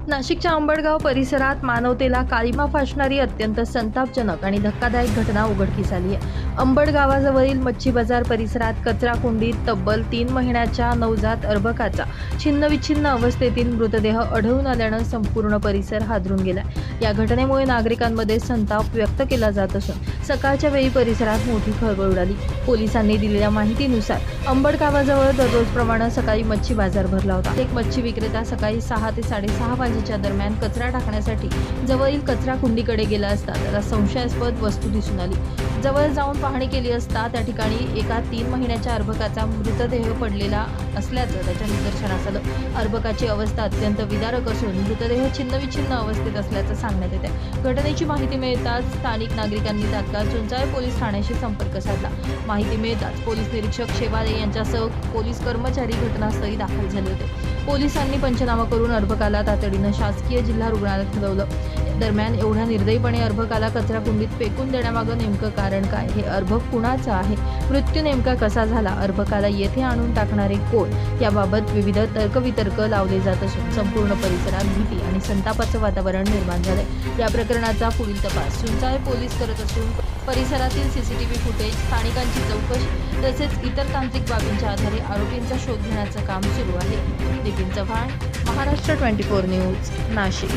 नाशिकच्या अंबडगाव परिसरात मानवतेला काळिमा फासणारी अत्यंत संतापजनक आणि धक्कादायक घटना उघडकीस आली आहे। अंबड गावाजवळील मच्छी बाजार परिसरात कचरा कुंडीत तब्बल 3 महिन्याच्या नवजात अर्भकाचा छिन्नविच्छिन्न अवस्थेतील मृतदेह आढळून आल्यानं संपूर्ण परिसर हादरून गेला। या घटनेमुळे नागरिकांमध्ये संताप व्यक्त केला जात असून सकाळच्या वेळी परिसरात मोठी खळबळ उडाली। पोलिसांनी दिलेल्या माहितीनुसार अंबड गावाजवळ दररोजप्रमाणे सकाळी मच्छी बाजार भरला होता। एक मच्छी विक्रेता सकाळी 6 ते 6:30 वाजेच्या दरम्यान कचरा टाकण्यासाठी जवळील कचरा कुंडीकडे गेला असता त्याला संशयास्पद वस्तू दिसून आली। जवळ जाऊन पाहणी केली असता त्या ठिकाणी एका 3 महिन्याच्या अर्भकाचा मृतदेह पडलेला असल्याचं त्याच्या निदर्शनास आलं। अर्भकाची अवस्था अत्यंत विदारक असून मृतदेह छिन्नविच्छिन्न अवस्थेत असल्याचं सांगण्यात येते। घटनेची माहिती मिळताच स्थानिक नागरिकांनी तात्काळ चुंचाळे पोलीस ठाण्याशी संपर्क साधला। माहिती मिळताच पोलीस निरीक्षक शेवाळे यांच्यासह पोलीस कर्मचारी घटनास्थळी दाखल झाले होते। पोलिसांनी पंचनामा करून अर्भकाला तातडीनं शासकीय जिल्हा रुग्णालयात हलवलं। दरम्यान एवढ्या निर्दयीपणे अर्भकाला कचरा कुंडीत फेकून देण्यामागं नेमकं कारण काय, हे अर्भक कुणाचं आहे, मृत्यू नेमका कसा झाला, अर्भकाला येथे आणून टाकणारे कोण, याबाबत विविध तर्कवितर्क लावले जात असून संपूर्ण परिसरात भीती आणि संतापाचं वातावरण निर्माण झालंय। या प्रकरणाचा पुढील तपास चुंचाळे पोलीस करत असून परिसरातील सीसीटीव्ही फुटेज, स्थानिकांची चौकशी तसेच इतर तांत्रिक बाबींच्या आधारे आरोपींचा शोध घेण्याचं काम सुरू आहे। नितीन चव्हाण, महाराष्ट्र 24 न्यूज, नाशिक।